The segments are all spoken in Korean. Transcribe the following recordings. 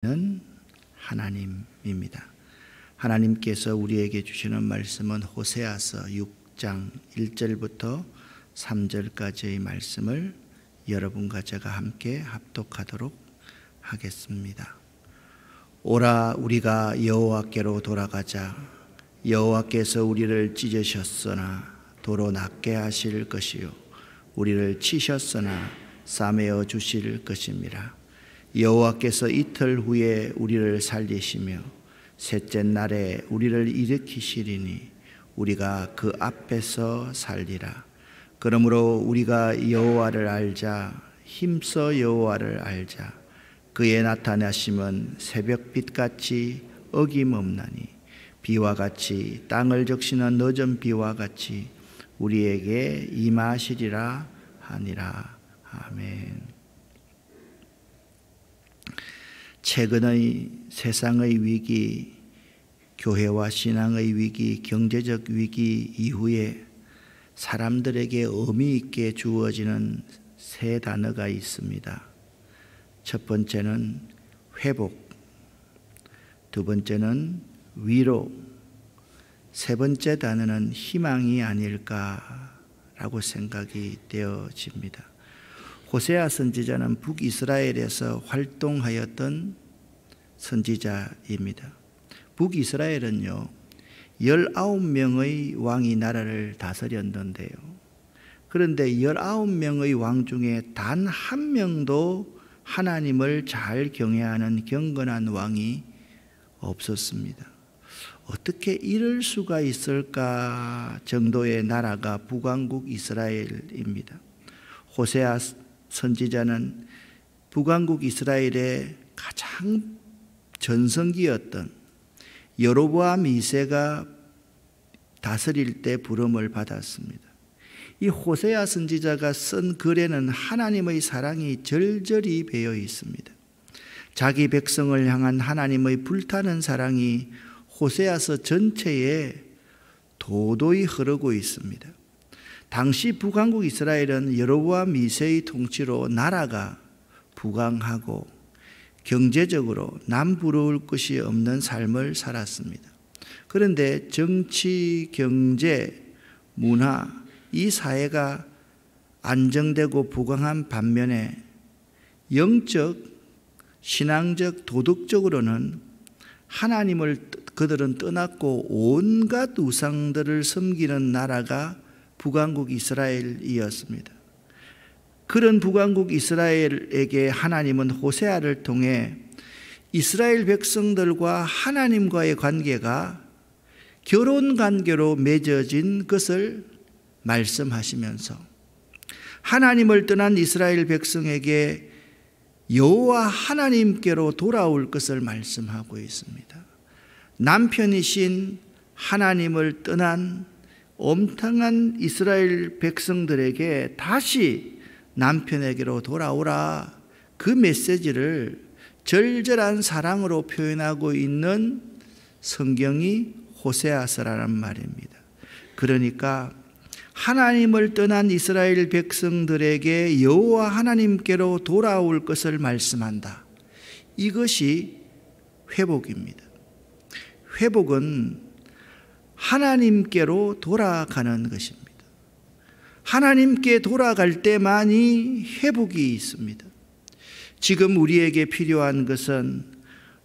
는 하나님입니다. 하나님께서 우리에게 주시는 말씀은 호세아서 6장 1절부터 3절까지의 말씀을 여러분과 제가 함께 합독하도록 하겠습니다. 오라, 우리가 여호와께로 돌아가자. 여호와께서 우리를 찢으셨으나 도로 낫게 하실 것이요 우리를 치셨으나 싸매어 주실 것입니다. 여호와께서 이틀 후에 우리를 살리시며 셋째 날에 우리를 일으키시리니 우리가 그 앞에서 살리라. 그러므로 우리가 여호와를 알자. 힘써 여호와를 알자. 그의 나타나심은 새벽빛같이 어김없나니 비와 같이 땅을 적시는 늦은 비와 같이 우리에게 임하시리라 하니라. 아멘. 최근의 세상의 위기, 교회와 신앙의 위기, 경제적 위기 이후에 사람들에게 의미 있게 주어지는 세 단어가 있습니다. 첫 번째는 회복, 두 번째는 위로, 세 번째 단어는 희망이 아닐까라고 생각이 되어집니다. 호세아 선지자는 북이스라엘에서 활동하였던 선지자입니다. 북이스라엘은요 19명의 왕이 나라를 다스렸는데요, 그런데 19명의 왕 중에 단 한 명도 하나님을 잘 경외하는 경건한 왕이 없었습니다. 어떻게 이럴 수가 있을까 정도의 나라가 북왕국 이스라엘입니다. 호세아 선지자는 북왕국 이스라엘의 가장 전성기였던 여로보암 2세가 다스릴 때 부름을 받았습니다. 이 호세아 선지자가 쓴 글에는 하나님의 사랑이 절절히 배어 있습니다. 자기 백성을 향한 하나님의 불타는 사랑이 호세아서 전체에 도도히 흐르고 있습니다. 당시 북왕국 이스라엘은 여로보암 2세의 통치로 나라가 부강하고 경제적으로 남부러울 것이 없는 삶을 살았습니다. 그런데 정치, 경제, 문화 이 사회가 안정되고 부강한 반면에 영적, 신앙적, 도덕적으로는 하나님을 그들은 떠났고 온갖 우상들을 섬기는 나라가 북왕국 이스라엘이었습니다. 그런 북왕국 이스라엘에게 하나님은 호세아를 통해 이스라엘 백성들과 하나님과의 관계가 결혼 관계로 맺어진 것을 말씀하시면서 하나님을 떠난 이스라엘 백성에게 여호와 하나님께로 돌아올 것을 말씀하고 있습니다. 남편이신 하나님을 떠난 엄청난 이스라엘 백성들에게 다시 남편에게로 돌아오라, 그 메시지를 절절한 사랑으로 표현하고 있는 성경이 호세아서라는 말입니다. 그러니까 하나님을 떠난 이스라엘 백성들에게 여호와 하나님께로 돌아올 것을 말씀한다. 이것이 회복입니다. 회복은 하나님께로 돌아가는 것입니다. 하나님께 돌아갈 때만이 회복이 있습니다. 지금 우리에게 필요한 것은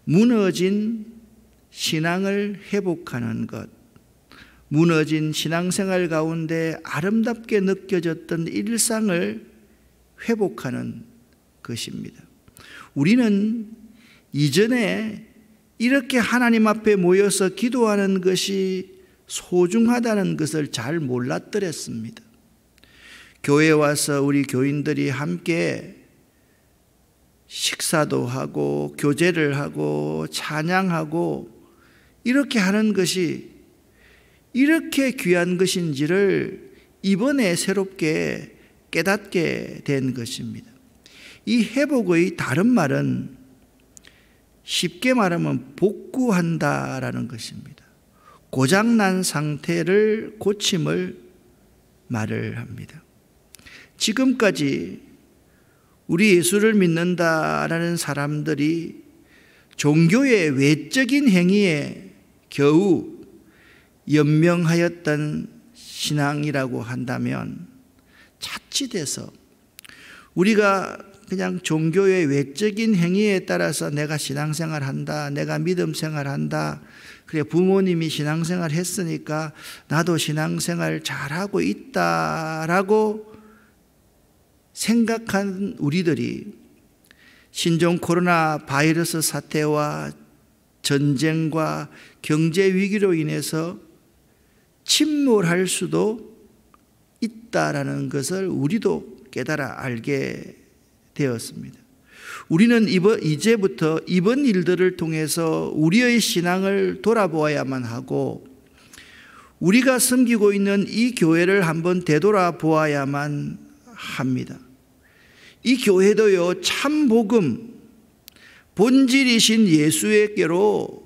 무너진 신앙을 회복하는 것, 무너진 신앙생활 가운데 아름답게 느껴졌던 일상을 회복하는 것입니다. 우리는 이전에 이렇게 하나님 앞에 모여서 기도하는 것이 소중하다는 것을 잘 몰랐더랬습니다. 교회에 와서 우리 교인들이 함께 식사도 하고 교제를 하고 찬양하고 이렇게 하는 것이 이렇게 귀한 것인지를 이번에 새롭게 깨닫게 된 것입니다. 이 회복의 다른 말은 쉽게 말하면 복구한다라는 것입니다. 고장난 상태를 고침을 말을 합니다. 지금까지 우리 예수를 믿는다라는 사람들이 종교의 외적인 행위에 겨우 연명하였던 신앙이라고 한다면 자칫해서 우리가 그냥 종교의 외적인 행위에 따라서 내가 신앙생활 한다, 내가 믿음 생활 한다, 그래 부모님이 신앙생활 했으니까 나도 신앙생활 잘하고 있다라고 생각한 우리들이 신종 코로나 바이러스 사태와 전쟁과 경제 위기로 인해서 침몰할 수도 있다라는 것을 우리도 깨달아 알게 되었습니다. 우리는 이제부터 이번 일들을 통해서 우리의 신앙을 돌아보아야만 하고 우리가 섬기고 있는 이 교회를 한번 되돌아보아야만 합니다. 이 교회도요, 참 복음, 본질이신 예수에게로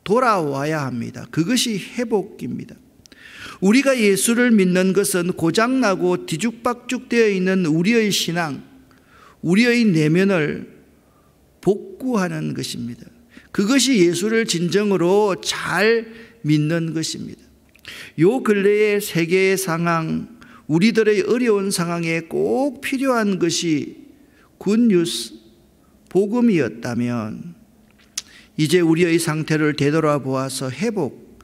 돌아와야 합니다. 그것이 회복입니다. 우리가 예수를 믿는 것은 고장나고 뒤죽박죽되어 있는 우리의 신앙, 우리의 내면을 복구하는 것입니다. 그것이 예수를 진정으로 잘 믿는 것입니다. 요 근래의 세계의 상황, 우리들의 어려운 상황에 꼭 필요한 것이 굿뉴스, 복음이었다면 이제 우리의 상태를 되돌아보아서 회복,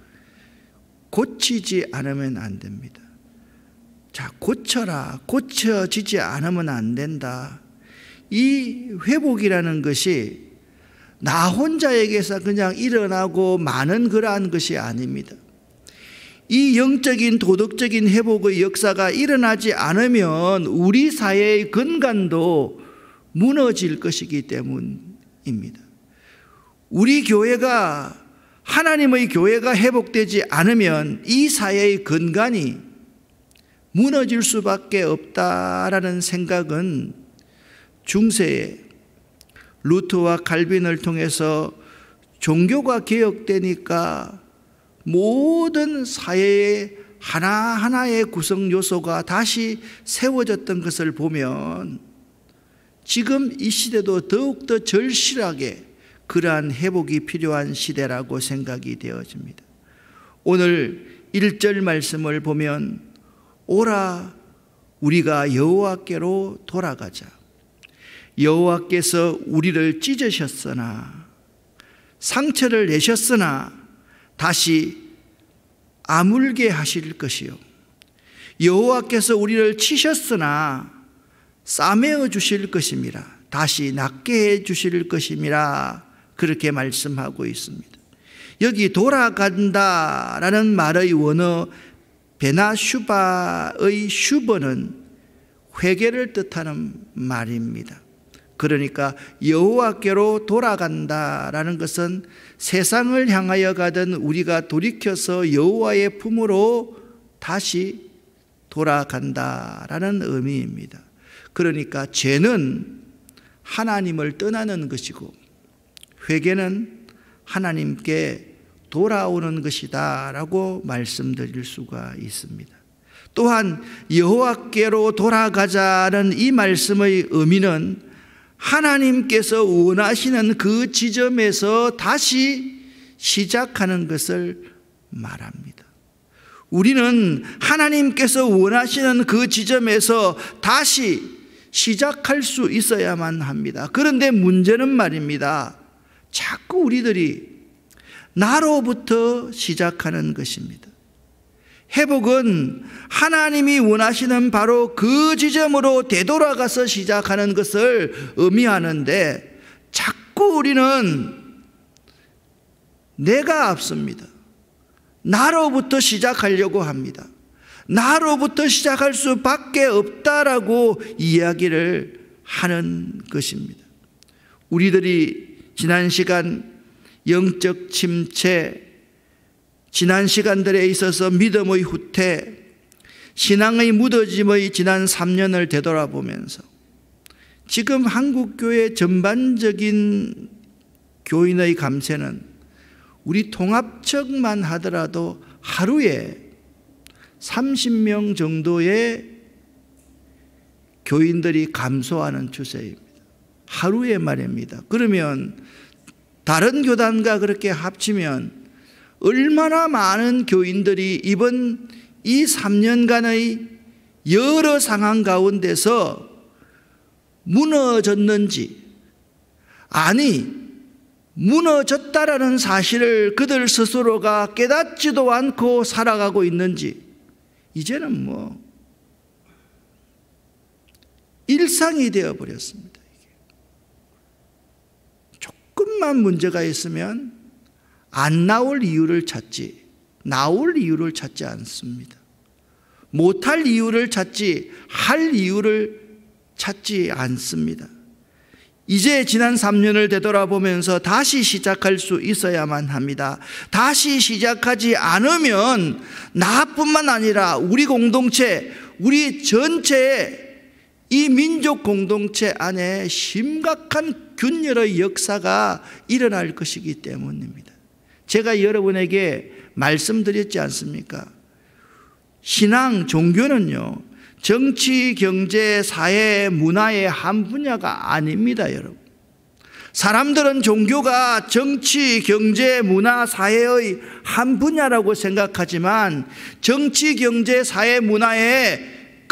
고치지 않으면 안 됩니다. 자, 고쳐라, 고쳐지지 않으면 안 된다. 이 회복이라는 것이 나 혼자에게서 그냥 일어나고 마는 그러한 것이 아닙니다. 이 영적인 도덕적인 회복의 역사가 일어나지 않으면 우리 사회의 근간도 무너질 것이기 때문입니다. 우리 교회가 하나님의 교회가 회복되지 않으면 이 사회의 근간이 무너질 수밖에 없다라는 생각은 중세에 루터와 칼빈을 통해서 종교가 개혁되니까 모든 사회의 하나하나의 구성 요소가 다시 세워졌던 것을 보면 지금 이 시대도 더욱더 절실하게 그러한 회복이 필요한 시대라고 생각이 되어집니다. 오늘 1절 말씀을 보면 오라 우리가 여호와께로 돌아가자. 여호와께서 우리를 찢으셨으나 상처를 내셨으나 다시 아물게 하실 것이요 여호와께서 우리를 치셨으나 싸매어 주실 것임이라 다시 낫게 해 주실 것임이라 그렇게 말씀하고 있습니다. 여기 돌아간다라는 말의 원어 베나슈바의 슈버는 회개를 뜻하는 말입니다. 그러니까 여호와께로 돌아간다라는 것은 세상을 향하여 가던 우리가 돌이켜서 여호와의 품으로 다시 돌아간다라는 의미입니다. 그러니까 죄는 하나님을 떠나는 것이고 회개는 하나님께 돌아오는 것이다 라고 말씀드릴 수가 있습니다. 또한 여호와께로 돌아가자는 이 말씀의 의미는 하나님께서 원하시는 그 지점에서 다시 시작하는 것을 말합니다. 우리는 하나님께서 원하시는 그 지점에서 다시 시작할 수 있어야만 합니다. 그런데 문제는 말입니다. 자꾸 우리들이 나로부터 시작하는 것입니다. 회복은 하나님이 원하시는 바로 그 지점으로 되돌아가서 시작하는 것을 의미하는데 자꾸 우리는 내가 앞섭니다. 나로부터 시작하려고 합니다. 나로부터 시작할 수밖에 없다라고 이야기를 하는 것입니다. 우리들이 지난 시간 영적 침체, 지난 시간들에 있어서 믿음의 후퇴, 신앙의 무뎌짐의 지난 3년을 되돌아보면서 지금 한국교회 전반적인 교인의 감세는 우리 통합청만 하더라도 하루에 30명 정도의 교인들이 감소하는 추세입니다. 하루에 말입니다. 그러면 다른 교단과 그렇게 합치면 얼마나 많은 교인들이 이번 이 3년간의 여러 상황 가운데서 무너졌는지, 아니 무너졌다라는 사실을 그들 스스로가 깨닫지도 않고 살아가고 있는지, 이제는 일상이 되어버렸습니다. 조금만 문제가 있으면 안 나올 이유를 찾지, 나올 이유를 찾지 않습니다. 못할 이유를 찾지, 할 이유를 찾지 않습니다. 이제 지난 3년을 되돌아보면서 다시 시작할 수 있어야만 합니다. 다시 시작하지 않으면 나뿐만 아니라 우리 공동체, 우리 전체의 이 민족 공동체 안에 심각한 균열의 역사가 일어날 것이기 때문입니다. 제가 여러분에게 말씀드렸지 않습니까? 신앙, 종교는요, 정치, 경제, 사회, 문화의 한 분야가 아닙니다, 여러분. 사람들은 종교가 정치, 경제, 문화, 사회의 한 분야라고 생각하지만 정치, 경제, 사회, 문화의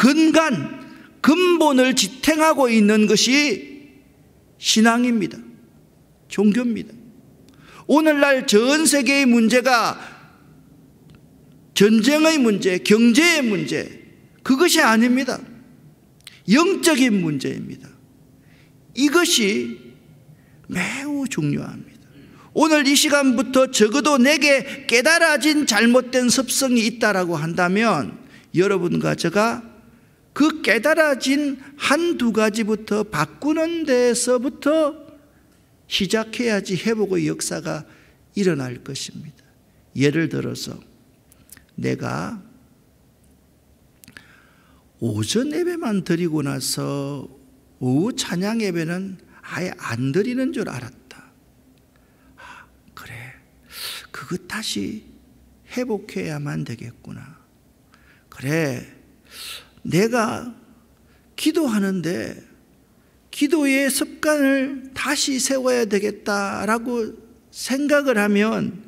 근본을 지탱하고 있는 것이 신앙입니다. 종교입니다. 오늘날 전 세계의 문제가 전쟁의 문제, 경제의 문제, 그것이 아닙니다. 영적인 문제입니다. 이것이 매우 중요합니다. 오늘 이 시간부터 적어도 내게 깨달아진 잘못된 습성이 있다라고 한다면 여러분과 제가 그 깨달아진 한두 가지부터 바꾸는 데서부터 시작해야지 회복의 역사가 일어날 것입니다. 예를 들어서 내가 오전 예배만 드리고 나서 오후 찬양 예배는 아예 안 드리는 줄 알았다. 그래, 그것 다시 회복해야만 되겠구나. 그래, 내가 기도하는데 기도의 습관을 다시 세워야 되겠다라고 생각을 하면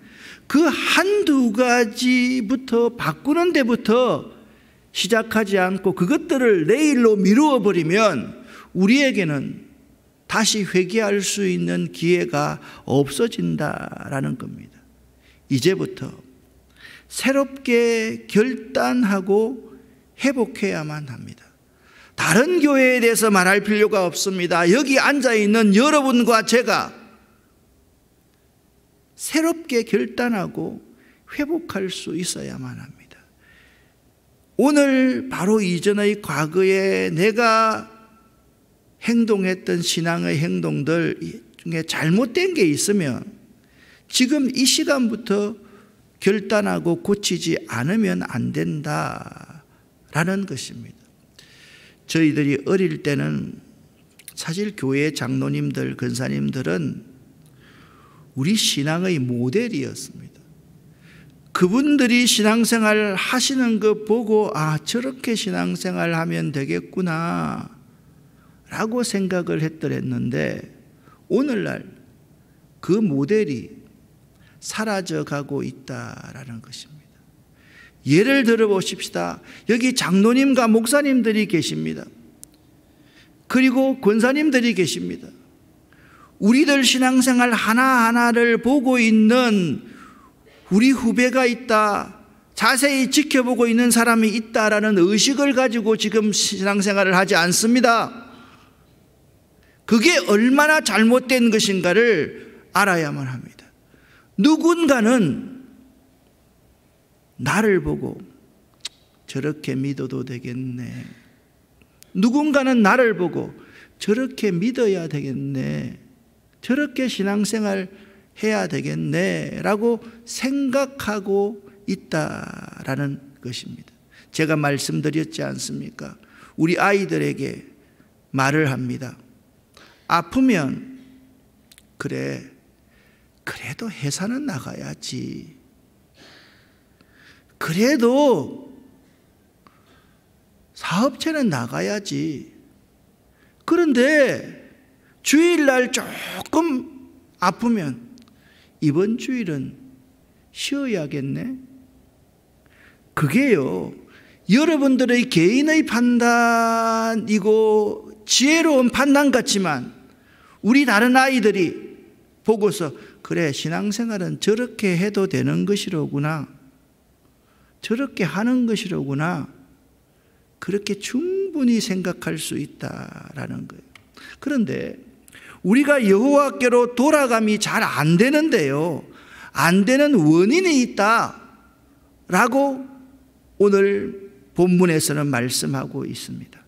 그 한두 가지부터 바꾸는 데부터 시작하지 않고 그것들을 내일로 미루어 버리면 우리에게는 다시 회개할 수 있는 기회가 없어진다라는 겁니다. 이제부터 새롭게 결단하고 회복해야만 합니다. 다른 교회에 대해서 말할 필요가 없습니다. 여기 앉아있는 여러분과 제가 새롭게 결단하고 회복할 수 있어야만 합니다. 오늘 바로 이전의 과거에 내가 행동했던 신앙의 행동들 중에 잘못된 게 있으면 지금 이 시간부터 결단하고 고치지 않으면 안 된다라는 것입니다. 저희들이 어릴 때는 사실 교회 장로님들, 권사님들은 우리 신앙의 모델이었습니다. 그분들이 신앙생활 하시는 거 보고 저렇게 신앙생활 하면 되겠구나 라고 생각을 했더랬는데 오늘날 그 모델이 사라져가고 있다라는 것입니다. 예를 들어 보십시다. 여기 장로님과 목사님들이 계십니다. 그리고 권사님들이 계십니다. 우리들 신앙생활 하나하나를 보고 있는 우리 후배가 있다, 자세히 지켜보고 있는 사람이 있다라는 의식을 가지고 지금 신앙생활을 하지 않습니다. 그게 얼마나 잘못된 것인가를 알아야만 합니다. 누군가는 나를 보고 저렇게 믿어도 되겠네, 누군가는 나를 보고 저렇게 믿어야 되겠네, 저렇게 신앙생활 해야 되겠네 라고 생각하고 있다라는 것입니다. 제가 말씀드렸지 않습니까? 우리 아이들에게 말을 합니다. 아프면 그래, 그래도 회사는 나가야지, 그래도 사업체는 나가야지, 그런데 주일날 조금 아프면 이번 주일은 쉬어야겠네. 그게요, 여러분들의 개인의 판단이고 지혜로운 판단 같지만 우리 다른 아이들이 보고서 그래, 신앙생활은 저렇게 해도 되는 것이로구나, 저렇게 하는 것이로구나, 그렇게 충분히 생각할 수 있다라는 거예요. 그런데 우리가 여호와께로 돌아감이 잘 안 되는데요, 안 되는 원인이 있다라고 오늘 본문에서는 말씀하고 있습니다.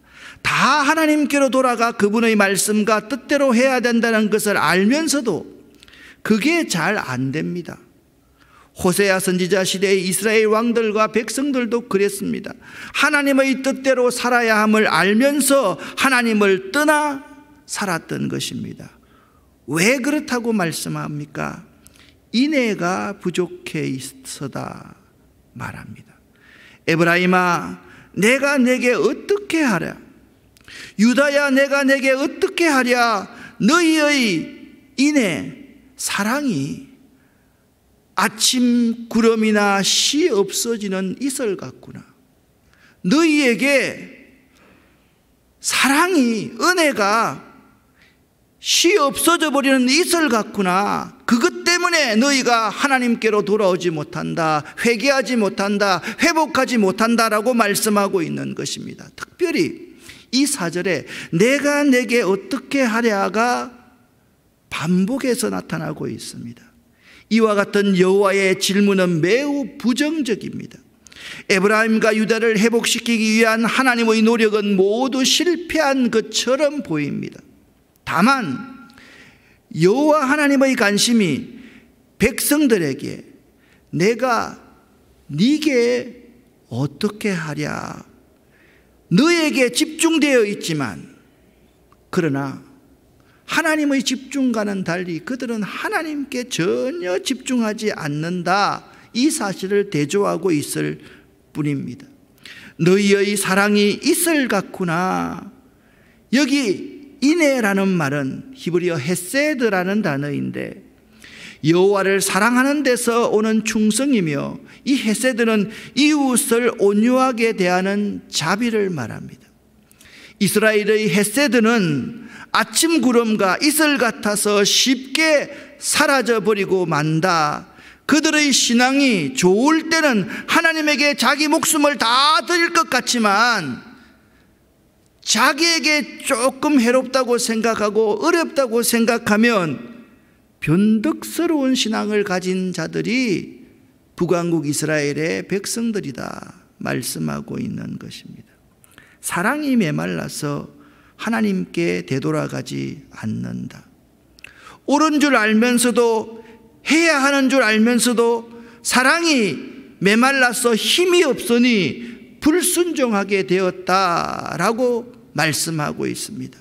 다 하나님께로 돌아가 그분의 말씀과 뜻대로 해야 된다는 것을 알면서도 그게 잘 안 됩니다. 호세아 선지자 시대의 이스라엘 왕들과 백성들도 그랬습니다. 하나님의 뜻대로 살아야 함을 알면서 하나님을 떠나 살았던 것입니다. 왜 그렇다고 말씀합니까? 인애가 부족해 있어다 말합니다. 에브라임아, 내가 내게 어떻게 하랴? 유다야, 내가 내게 어떻게 하랴? 너희의 인애, 사랑이 아침 구름이나 시 없어지는 이슬 같구나. 너희에게 사랑이, 은혜가 시 없어져 버리는 이슬 같구나. 그것 때문에 너희가 하나님께로 돌아오지 못한다, 회개하지 못한다, 회복하지 못한다라고 말씀하고 있는 것입니다. 특별히 이 4절에 내가 내게 어떻게 하랴가 반복해서 나타나고 있습니다. 이와 같은 여호와의 질문은 매우 부정적입니다. 에브라임과 유다를 회복시키기 위한 하나님의 노력은 모두 실패한 것처럼 보입니다. 다만 여호와 하나님의 관심이 백성들에게 내가 네게 어떻게 하랴, 너에게 집중되어 있지만, 그러나 하나님의 집중과는 달리 그들은 하나님께 전혀 집중하지 않는다, 이 사실을 대조하고 있을 뿐입니다. 너희의 사랑이 이슬 같구나. 여기 인애라는 말은 히브리어 헤세드라는 단어인데 여호와를 사랑하는 데서 오는 충성이며, 이 헤세드는 이웃을 온유하게 대하는 자비를 말합니다. 이스라엘의 헤세드는 아침 구름과 이슬 같아서 쉽게 사라져버리고 만다. 그들의 신앙이 좋을 때는 하나님에게 자기 목숨을 다 드릴 것 같지만 자기에게 조금 해롭다고 생각하고 어렵다고 생각하면 변덕스러운 신앙을 가진 자들이 북왕국 이스라엘의 백성들이다 말씀하고 있는 것입니다. 사랑이 메말라서 하나님께 되돌아가지 않는다. 옳은 줄 알면서도, 해야 하는 줄 알면서도 사랑이 메말라서 힘이 없으니 불순종하게 되었다라고 말씀하고 있습니다.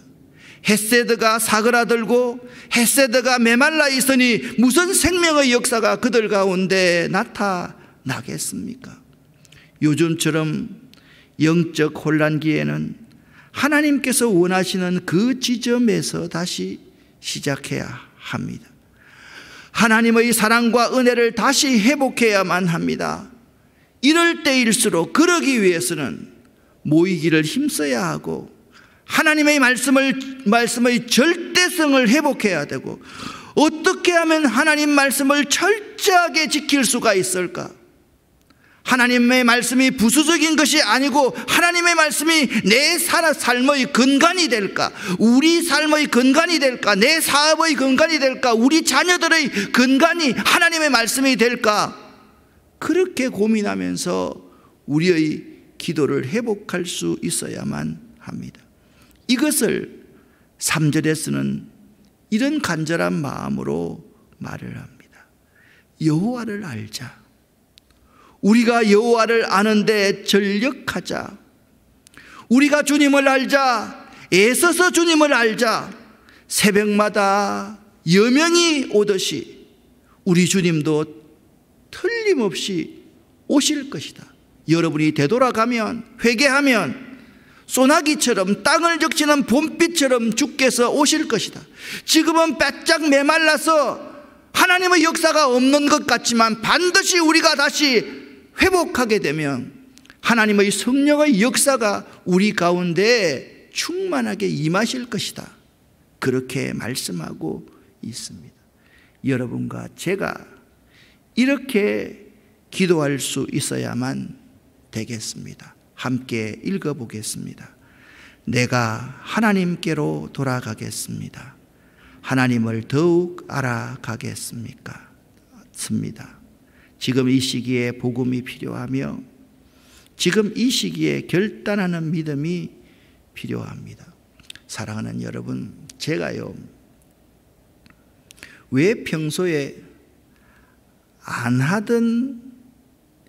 헤세드가 사그라들고 헤세드가 메말라 있으니 무슨 생명의 역사가 그들 가운데 나타나겠습니까? 요즘처럼 영적 혼란기에는 하나님께서 원하시는 그 지점에서 다시 시작해야 합니다. 하나님의 사랑과 은혜를 다시 회복해야만 합니다. 이럴 때일수록 그러기 위해서는 모이기를 힘써야 하고 하나님의 말씀의 절대성을 회복해야 되고, 어떻게 하면 하나님 말씀을 철저하게 지킬 수가 있을까? 하나님의 말씀이 부수적인 것이 아니고 하나님의 말씀이 내 삶의 근간이 될까? 우리 삶의 근간이 될까? 내 사업의 근간이 될까? 우리 자녀들의 근간이 하나님의 말씀이 될까? 그렇게 고민하면서 우리의 기도를 회복할 수 있어야만 합니다. 이것을 3절에서는 이런 간절한 마음으로 말을 합니다. 여호와를 알자. 우리가 여호와를 아는데 전력하자. 우리가 주님을 알자. 애써서 주님을 알자. 새벽마다 여명이 오듯이 우리 주님도 틀림없이 오실 것이다. 여러분이 되돌아가면, 회개하면 소나기처럼 땅을 적시는 봄빛처럼 주께서 오실 것이다. 지금은 바짝 메말라서 하나님의 역사가 없는 것 같지만 반드시 우리가 다시 회복하게 되면 하나님의 성령의 역사가 우리 가운데 충만하게 임하실 것이다. 그렇게 말씀하고 있습니다. 여러분과 제가 이렇게 기도할 수 있어야만 되겠습니다. 함께 읽어보겠습니다. 내가 하나님께로 돌아가겠습니다. 하나님을 더욱 알아가겠습니까? 습니다. 지금 이 시기에 복음이 필요하며 지금 이 시기에 결단하는 믿음이 필요합니다. 사랑하는 여러분, 제가요, 왜 평소에 안 하던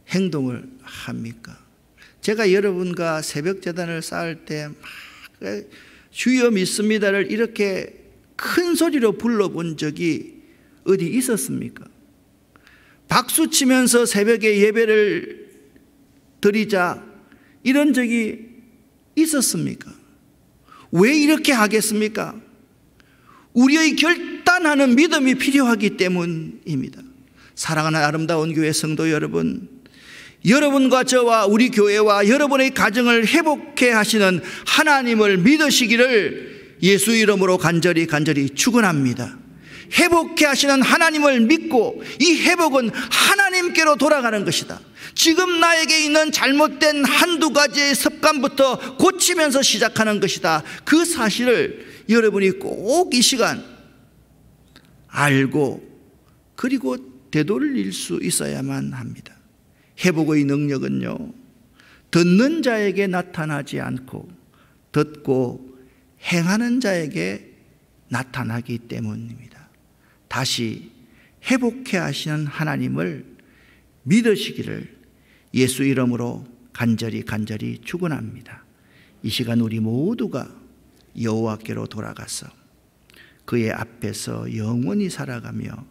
행동을 합니까? 제가 여러분과 새벽 제단을 쌓을 때 막 주여 믿습니다를 이렇게 큰 소리로 불러본 적이 어디 있었습니까? 박수 치면서 새벽에 예배를 드리자 이런 적이 있었습니까? 왜 이렇게 하겠습니까? 우리의 결단하는 믿음이 필요하기 때문입니다. 사랑하는 아름다운 교회 성도 여러분, 여러분과 저와 우리 교회와 여러분의 가정을 회복해 하시는 하나님을 믿으시기를 예수 이름으로 간절히 축원합니다. 회복해 하시는 하나님을 믿고 이 회복은 하나님께로 돌아가는 것이다. 지금 나에게 있는 잘못된 한두 가지의 습관부터 고치면서 시작하는 것이다. 그 사실을 여러분이 꼭 이 시간 알고 그리고 되돌릴 수 있어야만 합니다. 회복의 능력은요, 듣는 자에게 나타나지 않고 듣고 행하는 자에게 나타나기 때문입니다. 다시 회복해 하시는 하나님을 믿으시기를 예수 이름으로 간절히 축원합니다. 이 시간 우리 모두가 여호와께로 돌아가서 그의 앞에서 영원히 살아가며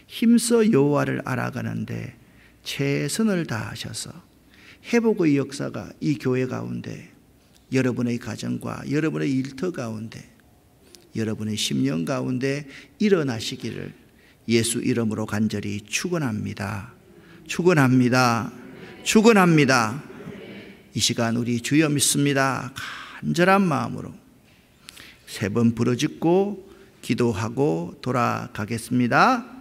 힘써 여호와를 알아가는데 최선을 다하셔서 회복의 역사가 이 교회 가운데, 여러분의 가정과 여러분의 일터 가운데, 여러분의 심령 가운데 일어나시기를 예수 이름으로 간절히 축원합니다. 이 시간 우리 주여 믿습니다 간절한 마음으로 3번 부르짖고 기도하고 돌아가겠습니다.